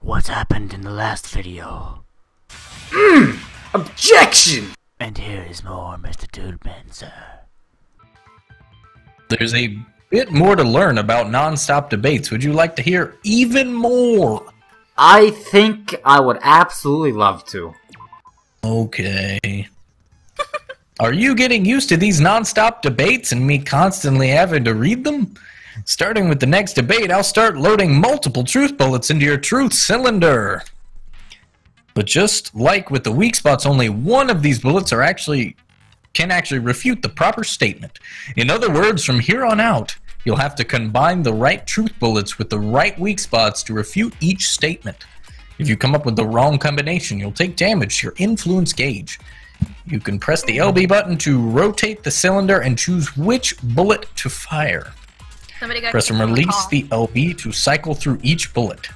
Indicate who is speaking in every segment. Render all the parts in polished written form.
Speaker 1: what happened in the last video.
Speaker 2: Objection!
Speaker 1: And here is more, MrDudeManSir.
Speaker 3: There's a bit more to learn about non-stop debates. Would you like to hear even more?
Speaker 2: I think I would absolutely love to.
Speaker 3: Okay. Are you getting used to these non-stop debates and me constantly having to read them? Starting with the next debate, I'll start loading multiple truth bullets into your truth cylinder. But just like with the weak spots, only one of these bullets can actually refute the proper statement. In other words, from here on out, you'll have to combine the right truth bullets with the right weak spots to refute each statement. If you come up with the wrong combination, you'll take damage to your influence gauge. You can press the LB button to rotate the cylinder and choose which bullet to fire. Press and release the LB to cycle through each bullet.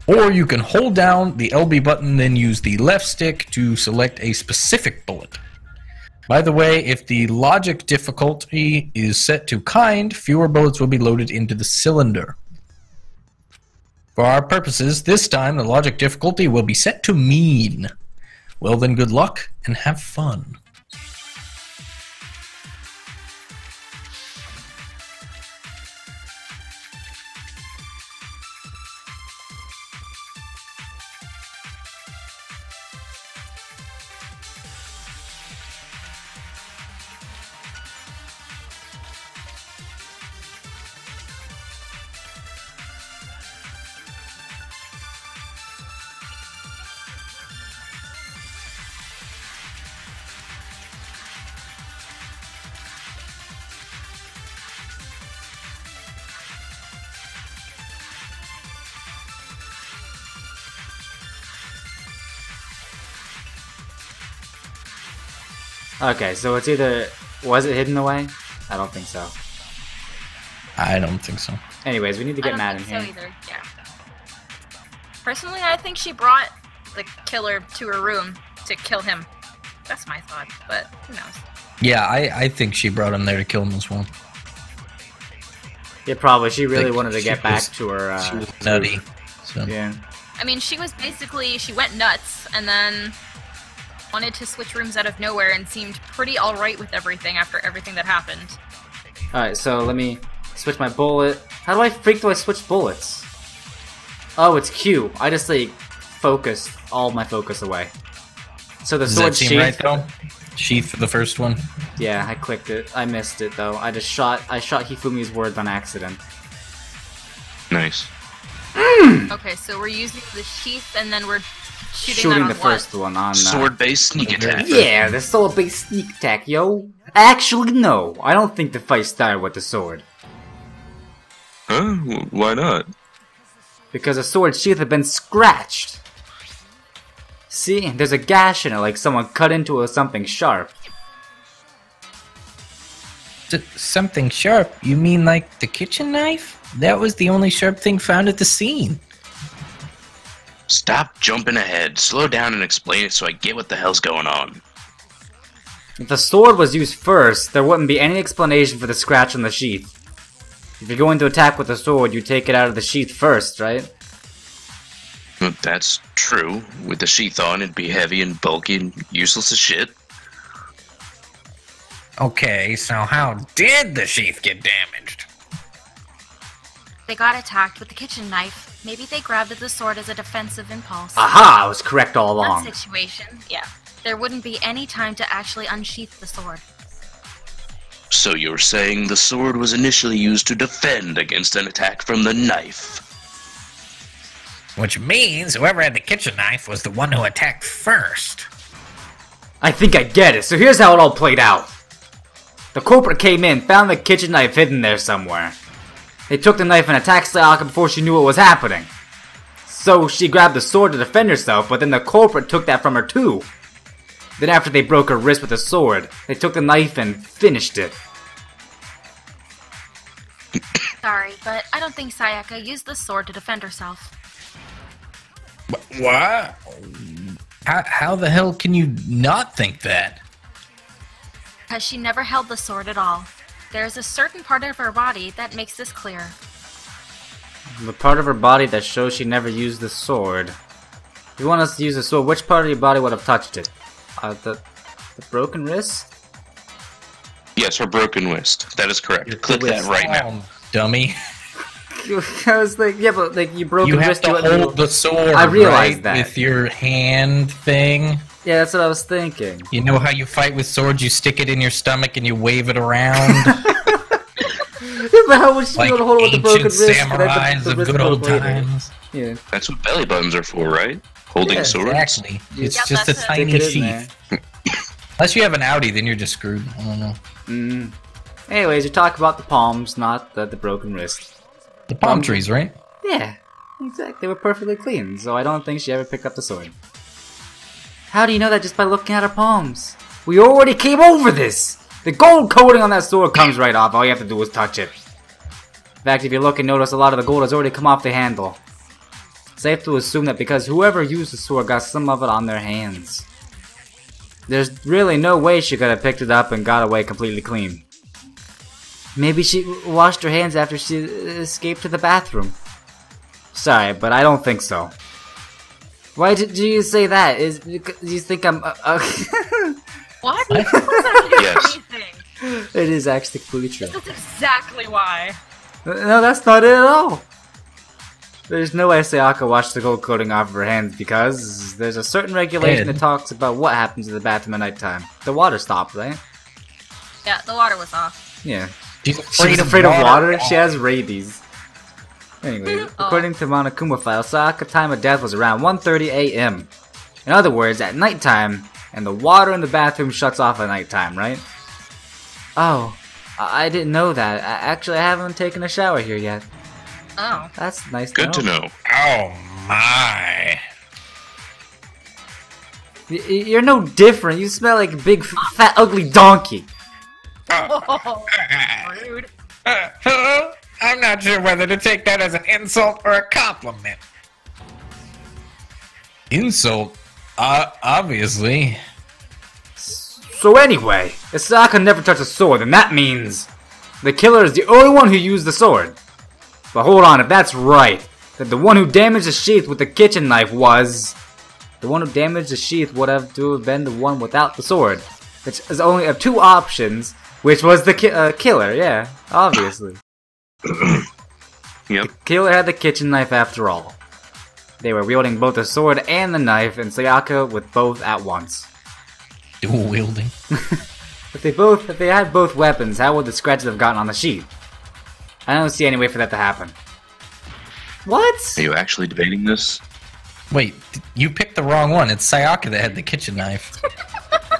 Speaker 3: Or you can hold down the LB button, then use the left stick to select a specific bullet. By the way, if the logic difficulty is set to kind, fewer bullets will be loaded into the cylinder. For our purposes, this time the logic difficulty will be set to mean. Well then, good luck and have fun.
Speaker 2: Okay, so it's either... Was it hidden away? I don't think so.
Speaker 3: I don't think so.
Speaker 2: Anyways, we need to get mad in here.
Speaker 4: I don't think so either, yeah. Personally, I think she brought the killer to her room to kill him. That's my thought, but who knows?
Speaker 3: Yeah, I think she brought him there to kill him as well.
Speaker 2: Yeah, probably. She really wanted to get back to her...
Speaker 3: she was nutty. So.
Speaker 2: Yeah.
Speaker 4: I mean, she was basically... She went nuts, and then wanted to switch rooms out of nowhere and seemed pretty alright with everything after everything that happened.
Speaker 2: Alright, so let me switch my bullet. How do I switch bullets? Oh, it's Q. I just, like, focus all my focus away. So the sword sheath...
Speaker 3: Right, though? Sheath for the first one?
Speaker 2: Yeah, I clicked it. I missed it, though. I shot Hifumi's words on accident.
Speaker 5: Nice.
Speaker 4: Okay, so we're using the sheath and then we're shooting that on
Speaker 2: the first one on...
Speaker 5: Sword-based sneak attack.
Speaker 2: Yeah, the sword-based sneak attack, yo. Actually, no. I don't think the fight started with the sword.
Speaker 5: Huh? Why not?
Speaker 2: Because the sword sheath had been scratched. See? There's a gash in it, like someone cut into it with something sharp.
Speaker 3: Something sharp? You mean like the kitchen knife? That was the only sharp thing found at the scene.
Speaker 5: Stop jumping ahead. Slow down and explain it so I get what the hell's going on.
Speaker 2: If the sword was used first, there wouldn't be any explanation for the scratch on the sheath. If you're going to attack with the sword, you take it out of the sheath first, right?
Speaker 5: That's true. With the sheath on, it'd be heavy and bulky and useless as shit.
Speaker 3: Okay, so how did the sheath get damaged?
Speaker 4: They got attacked with the kitchen knife. Maybe they grabbed at the sword as a defensive impulse.
Speaker 2: Aha! I was correct all along.
Speaker 4: In that situation, yeah. There wouldn't be any time to actually unsheath the sword.
Speaker 5: So you're saying the sword was initially used to defend against an attack from the knife?
Speaker 3: Which means whoever had the kitchen knife was the one who attacked first.
Speaker 2: I think I get it. So here's how it all played out. The culprit came in, found the kitchen knife hidden there somewhere. They took the knife and attacked Sayaka before she knew what was happening. So she grabbed the sword to defend herself, but then the culprit took that from her too. Then after they broke her wrist with the sword, they took the knife and finished it.
Speaker 4: Sorry, but I don't think Sayaka used the sword to defend herself.
Speaker 3: What? How the hell can you not think that?
Speaker 4: Because she never held the sword at all. There is a certain part of her body that makes this clear.
Speaker 2: The part of her body that shows she never used the sword. If you want us to use the sword, which part of your body would have touched it? The broken wrist?
Speaker 5: Yes, her broken wrist. That is correct.
Speaker 2: Your
Speaker 5: Click that
Speaker 2: wrist.
Speaker 5: right now.
Speaker 3: Dummy.
Speaker 2: I was like, yeah, but like you broke
Speaker 3: You
Speaker 2: a
Speaker 3: have
Speaker 2: wrist.
Speaker 3: to hold the sword,
Speaker 2: I realized
Speaker 3: right?
Speaker 2: that.
Speaker 3: With your hand thing.
Speaker 2: Yeah, that's what I was thinking.
Speaker 3: You know how you fight with swords? You stick it in your stomach and you wave it around.
Speaker 2: Yeah, but how would she be able to hold it with the broken wrist?
Speaker 3: Samurais of good old times.
Speaker 2: Yeah.
Speaker 5: That's what belly buttons are for, right? Holding
Speaker 2: Yeah,
Speaker 5: swords.
Speaker 3: Exactly. It's
Speaker 4: Yeah,
Speaker 3: just a
Speaker 4: that's it.
Speaker 3: tiny
Speaker 2: Stick it in
Speaker 3: sheath. Unless you have an Audi, then you're just screwed. I don't know.
Speaker 2: Anyways, you talk about the palms, not the broken wrist.
Speaker 3: The palm trees, right?
Speaker 2: Yeah, exactly. They were perfectly clean, so I don't think she ever picked up the sword. How do you know that just by looking at her palms? We already came over this! The gold coating on that sword comes right off, all you have to do is touch it. In fact, if you look and notice, a lot of the gold has already come off the handle. Safe to assume that because whoever used the sword got some of it on their hands. There's really no way she could have picked it up and got away completely clean. Maybe she washed her hands after she escaped to the bathroom. Sorry, but I don't think so. Why did you say that? Do you think I'm...
Speaker 4: What? What does that do
Speaker 5: Yes.
Speaker 4: anything?
Speaker 2: It is actually completely true.
Speaker 4: That's exactly why.
Speaker 2: No, that's not it at all. There's no way Sayaka washed the gold coating off of her hands because there's a certain regulation that talks about what happens in the bathroom at nighttime. The water stopped, right?
Speaker 4: Yeah, the water was off.
Speaker 2: Yeah.
Speaker 3: She's
Speaker 2: She's afraid of water? She has rabies. Anyway, according to Moonoookuumaa file, Sayaka's time of death was around 1:30 a.m. In other words, at nighttime, and the water in the bathroom shuts off at nighttime, right? Oh, I didn't know that. Actually, I haven't taken a shower here yet.
Speaker 4: Oh.
Speaker 2: That's nice
Speaker 5: Good to know.
Speaker 3: Oh my.
Speaker 2: You're no different. You smell like a big, fat, ugly donkey.
Speaker 4: Oh, rude.
Speaker 3: I'm not sure whether to take that as an insult or a compliment. Insult? Obviously.
Speaker 2: So anyway, if Sayaka never touched a sword, then that means the killer is the only one who used the sword. But hold on, if that's right, then the one who damaged the sheath with the kitchen knife was... The one who damaged the sheath would have to have been the one without the sword. Which is only of two options, which was the killer, yeah, obviously.
Speaker 5: Yep.
Speaker 2: The killer had the kitchen knife after all. They were wielding both the sword and the knife, and Sayaka with both at once.
Speaker 3: Dual wielding.
Speaker 2: If they had both weapons, how would the scratches have gotten on the sheet? I don't see any way for that to happen. What?
Speaker 5: Are you actually debating this?
Speaker 3: Wait, you picked the wrong one. It's Sayaka that had the kitchen knife.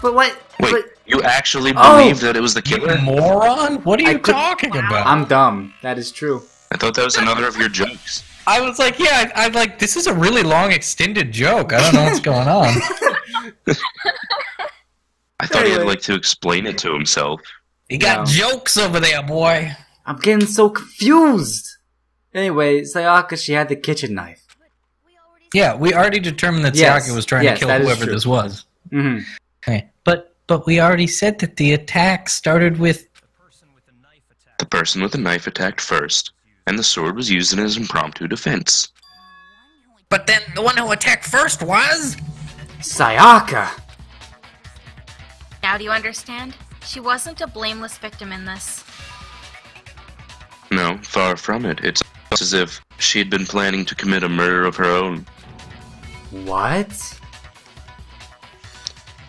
Speaker 2: But what?
Speaker 5: Wait,
Speaker 2: but,
Speaker 5: you actually
Speaker 2: Oh!
Speaker 5: believe that it was the
Speaker 3: You
Speaker 5: killer?
Speaker 3: moron? What are
Speaker 2: I
Speaker 3: you
Speaker 2: could-
Speaker 3: talking about?
Speaker 2: I'm dumb. That is true.
Speaker 5: I thought that was another of your jokes.
Speaker 3: I was like, yeah, I'm like, this is a really long extended joke. I don't know what's going on.
Speaker 5: I thought he'd
Speaker 2: Anyway.
Speaker 5: like to explain it to himself.
Speaker 3: You got
Speaker 2: No.
Speaker 3: jokes over there, boy.
Speaker 2: I'm getting so confused. Anyway, Sayaka, she had the kitchen knife.
Speaker 3: Yeah, we already determined that
Speaker 2: Yes,
Speaker 3: Sayaka was trying
Speaker 2: yes,
Speaker 3: to
Speaker 2: that
Speaker 3: kill
Speaker 2: is
Speaker 3: whoever
Speaker 2: true.
Speaker 3: this was.
Speaker 2: Mm-hmm.
Speaker 3: Okay, but we already said that the attack started with...
Speaker 5: The person with the knife attacked first, and the sword was used in his impromptu defense.
Speaker 3: But then the one who attacked first was...
Speaker 2: Sayaka!
Speaker 4: Now do you understand? She wasn't a blameless victim in this.
Speaker 5: No, far from it. It's as if she had been planning to commit a murder of her own.
Speaker 2: What?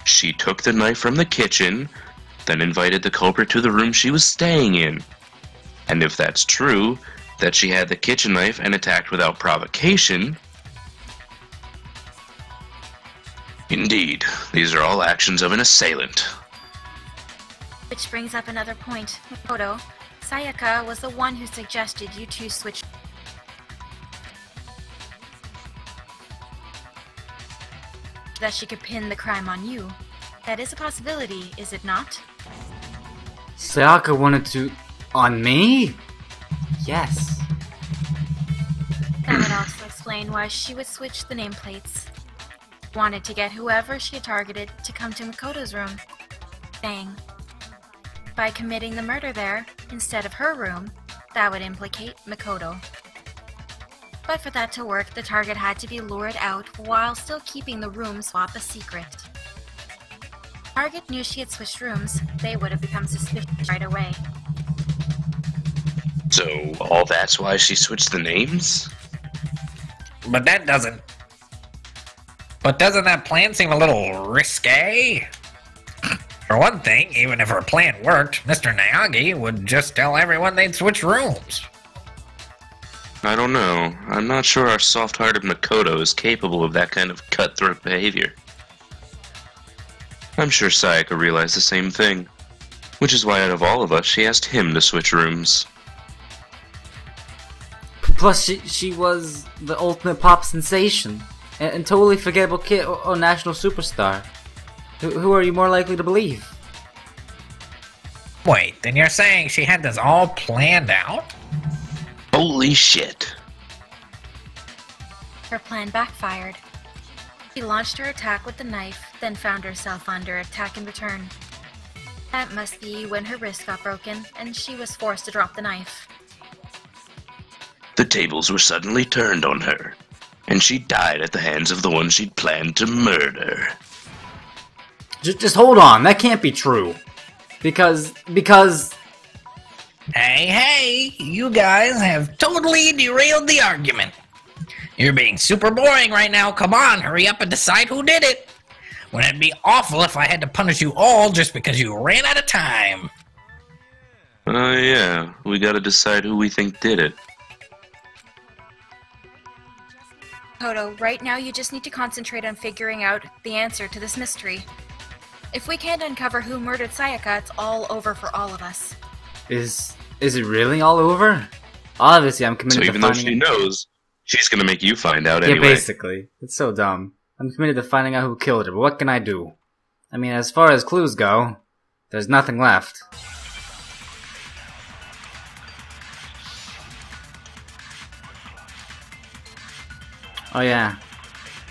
Speaker 5: She took the knife from the kitchen, then invited the culprit to the room she was staying in. And if that's true, that she had the kitchen knife and attacked without provocation... Indeed, these are all actions of an assailant.
Speaker 4: Which brings up another point. Makoto, Sayaka was the one who suggested you two switch. That she could pin the crime on you. That is a possibility, is it not?
Speaker 2: Sayaka wanted to... On me? Yes.
Speaker 4: That would also explain why she would switch the nameplates. Wanted to get whoever she had targeted to come to Makoto's room. Dang. By committing the murder there, instead of her room, that would implicate Makoto. But for that to work, the target had to be lured out while still keeping the room swap a secret. Target knew she had switched rooms. They would have become suspicious right away.
Speaker 5: So, all that's why she switched the names?
Speaker 3: But that doesn't... But doesn't that plan seem a little risque? For one thing, even if her plan worked, Mr. Naogi would just tell everyone they'd switch rooms.
Speaker 5: I don't know. I'm not sure our soft-hearted Makoto is capable of that kind of cutthroat behavior. I'm sure Sayaka realized the same thing, which is why out of all of us, she asked him to switch rooms.
Speaker 2: Plus, she was the ultimate pop sensation, and totally forgettable kid or national superstar. Who are you more likely to believe?
Speaker 3: Wait, then you're saying she had this all planned out?
Speaker 5: Holy shit.
Speaker 4: Her plan backfired. She launched her attack with the knife, then found herself under attack in return. That must be when her wrist got broken, and she was forced to drop the knife.
Speaker 5: The tables were suddenly turned on her, and she died at the hands of the one she'd planned to murder.
Speaker 2: Just hold on, that can't be true. Because...
Speaker 3: Hey, you guys have totally derailed the argument. You're being super boring right now. Come on, hurry up and decide who did it. Wouldn't it be awful if I had to punish you all just because you ran out of time?
Speaker 5: Yeah, we gotta decide who we think did it.
Speaker 4: Makoto, right now you just need to concentrate on figuring out the answer to this mystery. If we can't uncover who murdered Sayaka, it's all over for all of us.
Speaker 2: Is it really all over? Obviously, I'm committed
Speaker 5: So
Speaker 2: to
Speaker 5: even though
Speaker 2: finding
Speaker 5: she knows, she's gonna make you find out anyway.
Speaker 2: Yeah, basically. It's so dumb. I'm committed to finding out who killed her, but what can I do? I mean, as far as clues go, there's nothing left. Oh yeah.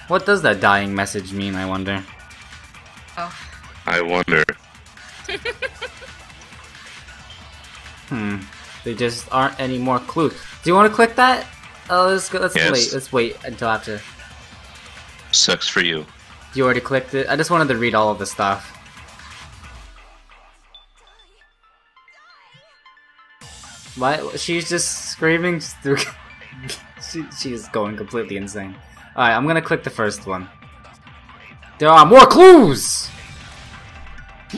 Speaker 2: What does that dying message mean, I wonder?
Speaker 4: Oh.
Speaker 5: I wonder.
Speaker 2: There just aren't any more clues. Do you want to click that? Oh, let's go.
Speaker 5: Yes.
Speaker 2: Let's wait until after.
Speaker 5: Sucks for you.
Speaker 2: You already clicked it? I just wanted to read all of the stuff. Why? She's just screaming through. She's going completely insane. Alright, I'm gonna click the first one. There are more clues!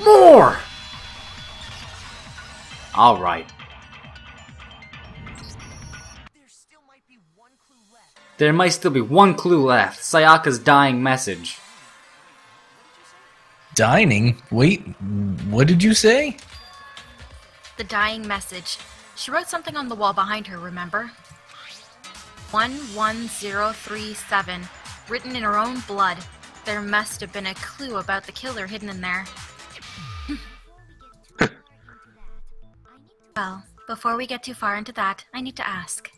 Speaker 2: More! Alright. There might still be one clue left. Sayaka's dying message.
Speaker 3: Dining? Wait, what did you say?
Speaker 4: The dying message. She wrote something on the wall behind her, remember? 11037, written in her own blood. There must have been a clue about the killer hidden in there. Well, before we get too far into that, I need to ask.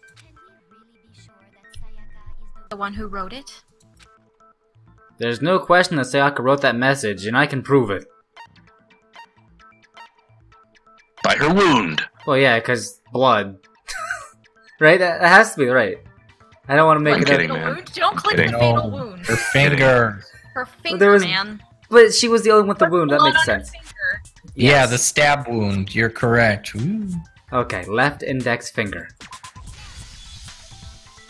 Speaker 4: The one who wrote it?
Speaker 2: There's no question that Sayaka wrote that message, and I can prove it.
Speaker 5: By her wound!
Speaker 2: Well, yeah, because blood. Right? That has to be right. I don't want to make it
Speaker 5: kidding,
Speaker 2: up.
Speaker 5: man.
Speaker 4: Wound? Don't click
Speaker 5: Kidding.
Speaker 4: the fatal wound.
Speaker 3: Her finger.
Speaker 4: Her finger,
Speaker 2: there was-
Speaker 4: man.
Speaker 2: But she was the only one with the wound, that
Speaker 4: Blood
Speaker 2: makes
Speaker 4: on her
Speaker 2: sense.
Speaker 4: finger.
Speaker 3: Yeah,
Speaker 2: Yes.
Speaker 3: the stab wound. You're correct. Ooh.
Speaker 2: Okay, left index finger.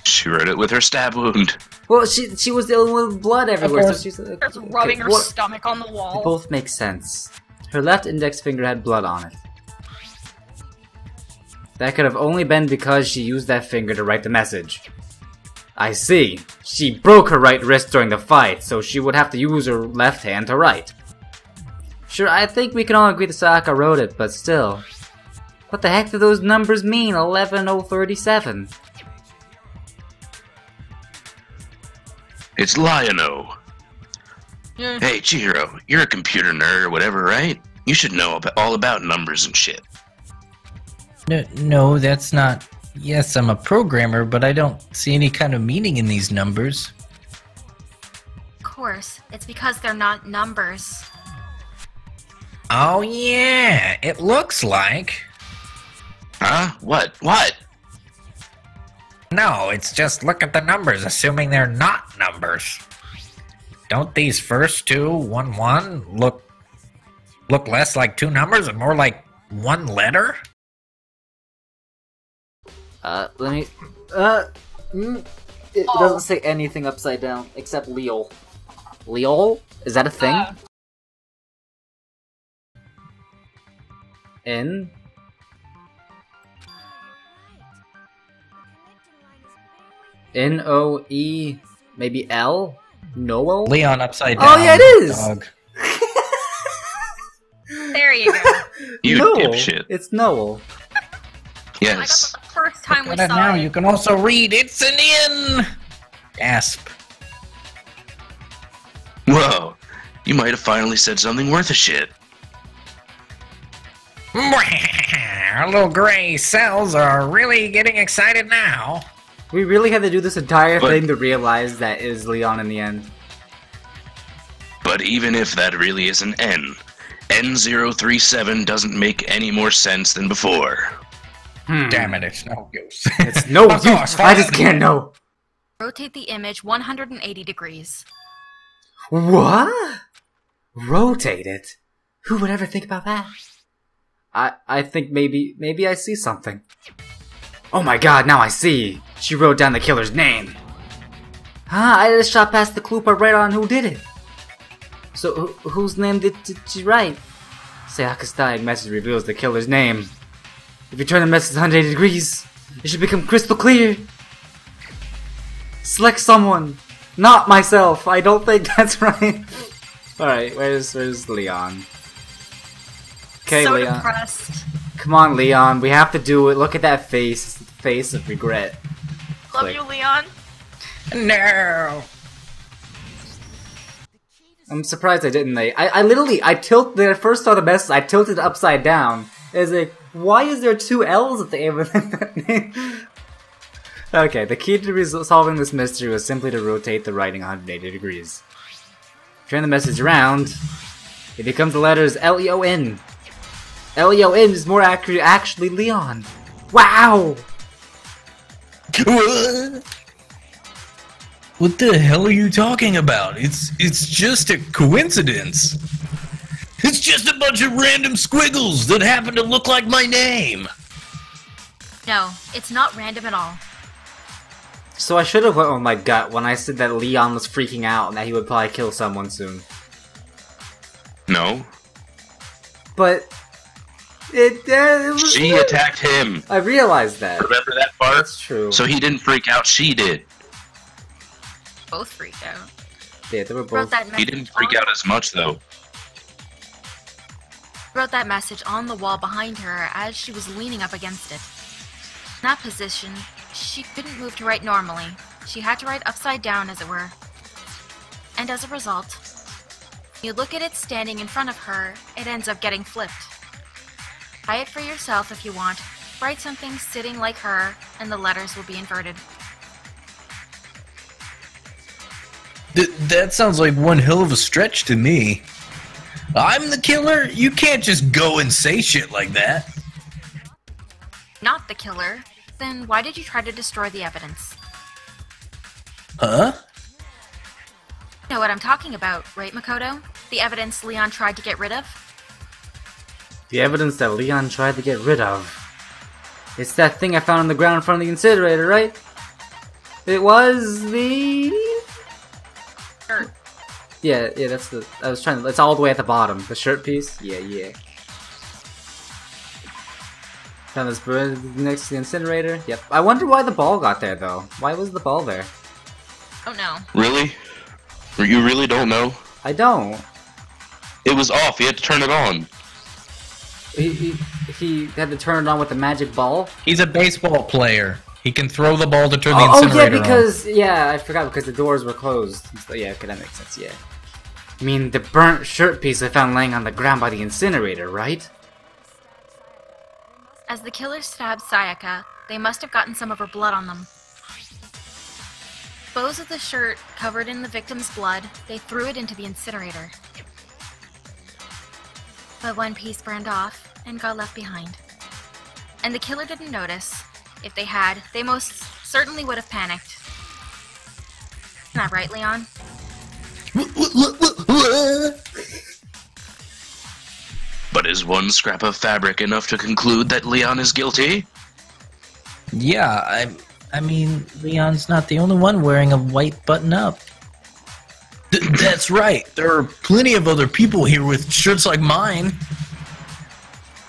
Speaker 5: She wrote it with her stab wound.
Speaker 2: Well, she was the only one with blood everywhere, so
Speaker 3: course.
Speaker 2: she's...
Speaker 4: Starts rubbing her stomach on the wall.
Speaker 2: They both make sense. Her left index finger had blood on it. That could have only been because she used that finger to write the message. I see. She broke her right wrist during the fight, so she would have to use her left hand to write. Sure, I think we can all agree that Sayaka wrote it, but still. What the heck do those numbers mean, 11037?
Speaker 5: It's Lion-O.
Speaker 4: Yeah.
Speaker 5: Hey, Chihiro, you're a computer nerd or whatever, right? You should know all about numbers and shit.
Speaker 3: No, that's not... Yes, I'm a programmer, but I don't see any kind of meaning in these numbers.
Speaker 4: Of course, it's because they're not numbers.
Speaker 3: Oh yeah, it looks like...
Speaker 5: Huh? What? What?
Speaker 3: No, it's just look at the numbers, assuming they're not numbers. Don't these first two, 1, 1, look less like two numbers and more like one letter?
Speaker 2: Let me... It doesn't say anything upside down, except Leol. Leol? Is that a thing? N? N-O-E... Maybe L? Noel?
Speaker 3: Leon upside down.
Speaker 2: Oh yeah, it is!
Speaker 3: Dog.
Speaker 4: There you go.
Speaker 5: You
Speaker 2: Noel.
Speaker 5: dipshit.
Speaker 2: It's Noel.
Speaker 5: Yes.
Speaker 4: I got the first time we
Speaker 3: Look at it
Speaker 4: saw
Speaker 3: now,
Speaker 4: it.
Speaker 3: you can also read it's an N! Gasp.
Speaker 5: Whoa. You might have finally said something worth a shit.
Speaker 3: Our little gray cells are really getting excited now.
Speaker 2: We really had to do this entire
Speaker 5: But-
Speaker 2: thing to realize that it is Leon in the end.
Speaker 5: But even if that really is an N, N037 doesn't make any more sense than before.
Speaker 3: Damn it, it's no use.
Speaker 2: It's no
Speaker 3: Of
Speaker 2: use.
Speaker 3: course,
Speaker 2: I just can't know.
Speaker 4: Rotate the image 180 degrees.
Speaker 2: What? Rotate it? Who would ever think about that? I think maybe I see something. Oh my god, now I see! She wrote down the killer's name! Huh, I just shot past the clue part right on who did it! So, whose name did she write? Sayaka's dying message reveals the killer's name. If you turn the message 180 degrees, it should become crystal clear! Select someone! Not myself! I don't think that's right! Alright, where's Leon? Okay,
Speaker 4: So
Speaker 2: Leon.
Speaker 4: depressed.
Speaker 2: Come on, Leon. We have to do it. Look at that face. It's the face of regret.
Speaker 4: Love
Speaker 2: Click.
Speaker 4: you, Leon.
Speaker 3: No!
Speaker 2: I'm surprised I didn't. I tilted. When I first saw the message, I tilted it upside down. It's like, why is there two L's at the end of that name? Okay, the key to solving this mystery was simply to rotate the writing 180 degrees. Turn the message around, it becomes the letters L-E-O-N. L-E-O-N is more accurate, actually Leon. Wow!
Speaker 3: What the hell are you talking about? It's just a coincidence. It's just a bunch of random squiggles that happen to look like my name.
Speaker 4: No, it's not random at all.
Speaker 2: So I should have went with my gut when I said that Leon was freaking out and that he would probably kill someone soon.
Speaker 5: No.
Speaker 2: But it was.
Speaker 5: She attacked him.
Speaker 2: I realized that.
Speaker 5: Remember that part?
Speaker 2: That's true.
Speaker 5: So he didn't freak out, she did.
Speaker 4: Both freaked out.
Speaker 2: Yeah, they were
Speaker 4: Wrote
Speaker 2: both.
Speaker 4: that
Speaker 5: He
Speaker 4: message
Speaker 5: didn't freak
Speaker 4: on-
Speaker 5: out as much, though.
Speaker 4: Wrote that message on the wall behind her as she was leaning up against it. In that position, she couldn't move to write normally. She had to write upside down, as it were. And as a result, you look at it standing in front of her, it ends up getting flipped. Try it for yourself if you want. Write something sitting like her, and the letters will be inverted.
Speaker 3: That sounds like one hell of a stretch to me. I'm the killer? You can't just go and say shit like that.
Speaker 4: Not the killer. Then why did you try to destroy the evidence?
Speaker 3: Huh?
Speaker 4: You know what I'm talking about, right, Makoto? The evidence Leon tried to get rid of?
Speaker 2: The evidence that Leon tried to get rid of. It's that thing I found on the ground in front of the incinerator, right? It was the...
Speaker 4: Or
Speaker 2: Yeah, that's the... I was trying to... It's all the way at the bottom. The shirt piece? Yeah. Found this bird next to the incinerator. Yep. I wonder why the ball got there, though. Why was the ball there?
Speaker 4: oh no.
Speaker 5: Really? You really don't know?
Speaker 2: I don't.
Speaker 5: It was off, you had to turn it on.
Speaker 2: He had to turn it on with the magic ball?
Speaker 3: He's a baseball player. He can throw the ball to turn the
Speaker 2: Oh yeah,
Speaker 3: incinerator
Speaker 2: because... Yeah, I forgot, because the doors were closed. So, yeah, okay, that makes sense, yeah. I mean, the burnt shirt piece I found laying on the ground by the incinerator, right?
Speaker 4: As the killer stabbed Sayaka, they must have gotten some of her blood on them. Bows of the shirt covered in the victim's blood, they threw it into the incinerator. But one piece burned off and got left behind. And the killer didn't notice. If they had, they most certainly would have panicked. Not right, Leon?
Speaker 5: But is one scrap of fabric enough to conclude that Leon is guilty?
Speaker 3: Yeah, I mean, Leon's not the only one wearing a white button-up. That's right. There are plenty of other people here with shirts like mine.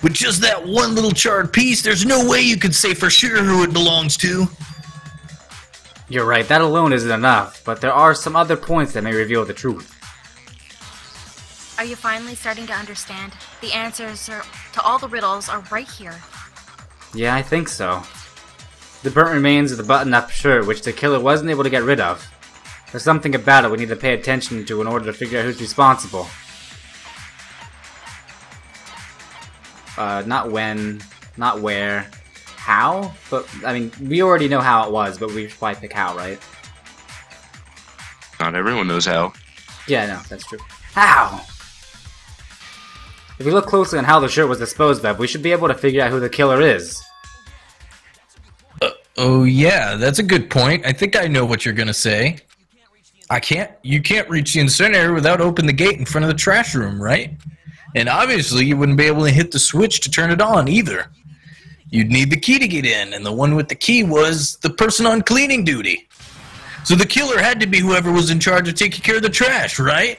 Speaker 3: With just that one little charred piece, there's no way you could say for sure who it belongs to.
Speaker 2: You're right, that alone isn't enough, but there are some other points that may reveal the truth.
Speaker 4: Are you finally starting to understand? The answers to all the riddles are right here.
Speaker 2: Yeah, I think so. The burnt remains of the button-up shirt, which the killer wasn't able to get rid of. There's something about it we need to pay attention to in order to figure out who's responsible. Not when, not where, how? But, I mean, we already know how it was, but we should probably pick how, right?
Speaker 5: Not everyone knows how.
Speaker 2: Yeah, no, that's true. How? If we look closely on how the shirt was disposed of, we should be able to figure out who the killer is.
Speaker 3: Oh yeah, that's a good point. I think I know what you're gonna say. You can't reach the incinerator without opening the gate in front of the trash room, right? And obviously you wouldn't be able to hit the switch to turn it on either. You'd need the key to get in, and the one with the key was the person on cleaning duty. So the killer had to be whoever was in charge of taking care of the trash, right?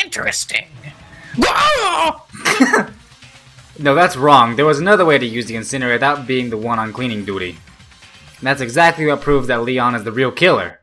Speaker 3: Interesting.
Speaker 2: No, that's wrong. There was another way to use the incinerator without being the one on cleaning duty. And that's exactly what proves that Leon is the real killer.